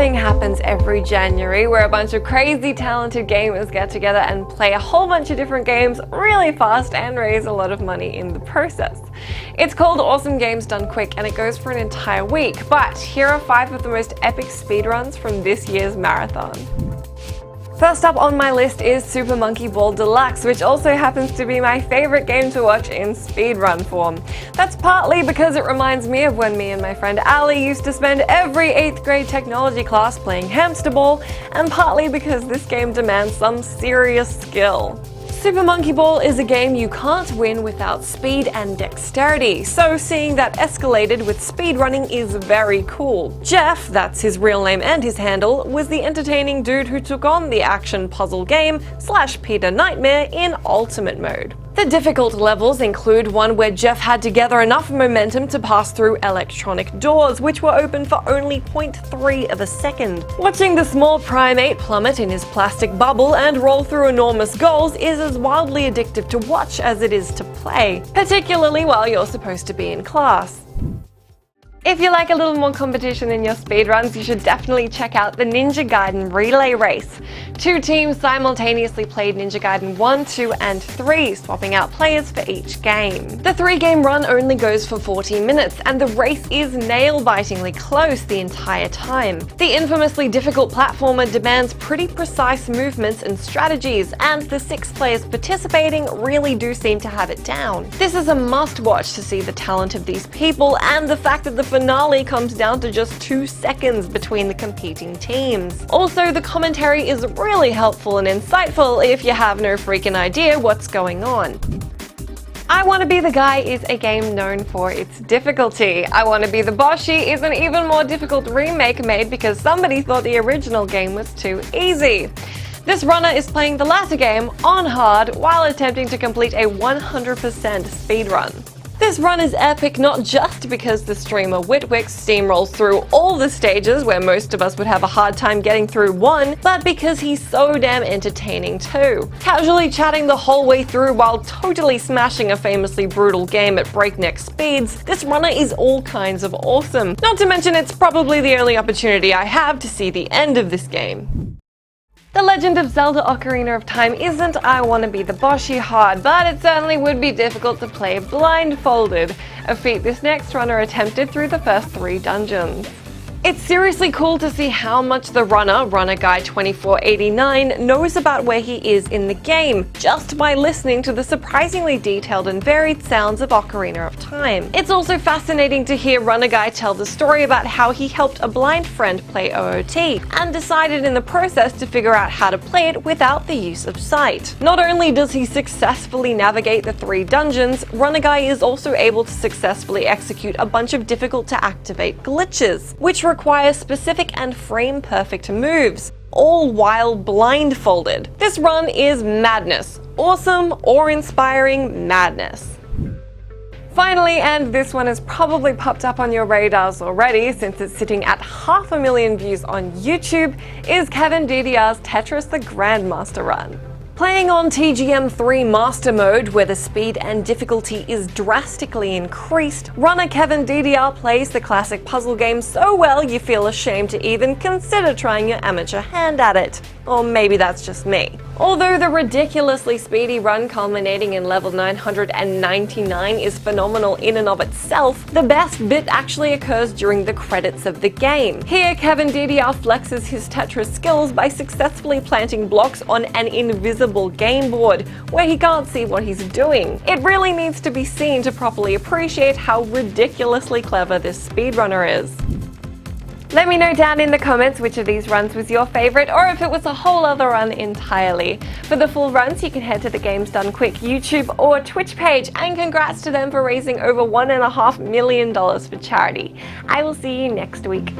thing happens every January where a bunch of crazy talented gamers get together and play a whole bunch of different games really fast and raise a lot of money in the process. It's called Awesome Games Done Quick and it goes for an entire week, but here are 5 of the most epic speedruns from this year's marathon. First up on my list is Super Monkey Ball Deluxe, which also happens to be my favorite game to watch in speedrun form. That's partly because it reminds me of when me and my friend Ali used to spend every 8th grade technology class playing hamster ball, and partly because this game demands some serious skill. Super Monkey Ball is a game you can't win without speed and dexterity, so seeing that escalated with speedrunning is very cool. Jeff, that's his real name and his handle, was the entertaining dude who took on the action puzzle game / Peter Nightmare in Ultimate Mode. The difficult levels include one where Jeff had to gather enough momentum to pass through electronic doors, which were open for only 0.3 of a second. Watching the small primate plummet in his plastic bubble and roll through enormous goals is as wildly addictive to watch as it is to play, particularly while you're supposed to be in class. If you like a little more competition in your speedruns, you should definitely check out the Ninja Gaiden Relay Race. 2 teams simultaneously played Ninja Gaiden 1, 2, and 3, swapping out players for each game. The 3-game run only goes for 40 minutes, and the race is nail-bitingly close the entire time. The infamously difficult platformer demands pretty precise movements and strategies, and the 6 players participating really do seem to have it down. This is a must-watch to see the talent of these people, and the fact that the finale comes down to just 2 seconds between the competing teams. Also, the commentary is really helpful and insightful if you have no freaking idea what's going on. I Wanna Be the Guy is a game known for its difficulty. I Wanna Be the Boshy is an even more difficult remake made because somebody thought the original game was too easy. This runner is playing the latter game on hard while attempting to complete a 100% speedrun. This run is epic not just because the streamer WITWIX steamrolls through all the stages where most of us would have a hard time getting through one, but because he's so damn entertaining too. Casually chatting the whole way through while totally smashing a famously brutal game at breakneck speeds, this runner is all kinds of awesome. Not to mention it's probably the only opportunity I have to see the end of this game. The Legend of Zelda Ocarina of Time isn't I Wanna Be the Boshy hard, but it certainly would be difficult to play blindfolded, a feat this next runner attempted through the first 3 dungeons. It's seriously cool to see how much the runner Guy 2489, knows about where he is in the game, just by listening to the surprisingly detailed and varied sounds of Ocarina of Time. It's also fascinating to hear Runner Guy tell the story about how he helped a blind friend play OOT, and decided in the process to figure out how to play it without the use of sight. Not only does he successfully navigate the 3 dungeons, Runner Guy is also able to successfully execute a bunch of difficult to activate glitches, which require specific and frame-perfect moves, all while blindfolded. This run is madness. Awesome, awe-inspiring madness. Finally, and this one has probably popped up on your radars already since it's sitting at 500,000 views on YouTube, is KEVINDDR's Tetris the Grandmaster run. Playing on TGM3 Master Mode, where the speed and difficulty is drastically increased, runner KEVINDDR plays the classic puzzle game so well you feel ashamed to even consider trying your amateur hand at it. Or maybe that's just me. Although the ridiculously speedy run culminating in level 999 is phenomenal in and of itself, the best bit actually occurs during the credits of the game. Here, KEVINDDR flexes his Tetris skills by successfully planting blocks on an invisible game board, where he can't see what he's doing. It really needs to be seen to properly appreciate how ridiculously clever this speedrunner is. Let me know down in the comments which of these runs was your favorite, or if it was a whole other run entirely. For the full runs, you can head to the Games Done Quick YouTube or Twitch page, and congrats to them for raising over $1.5 million for charity. I will see you next week.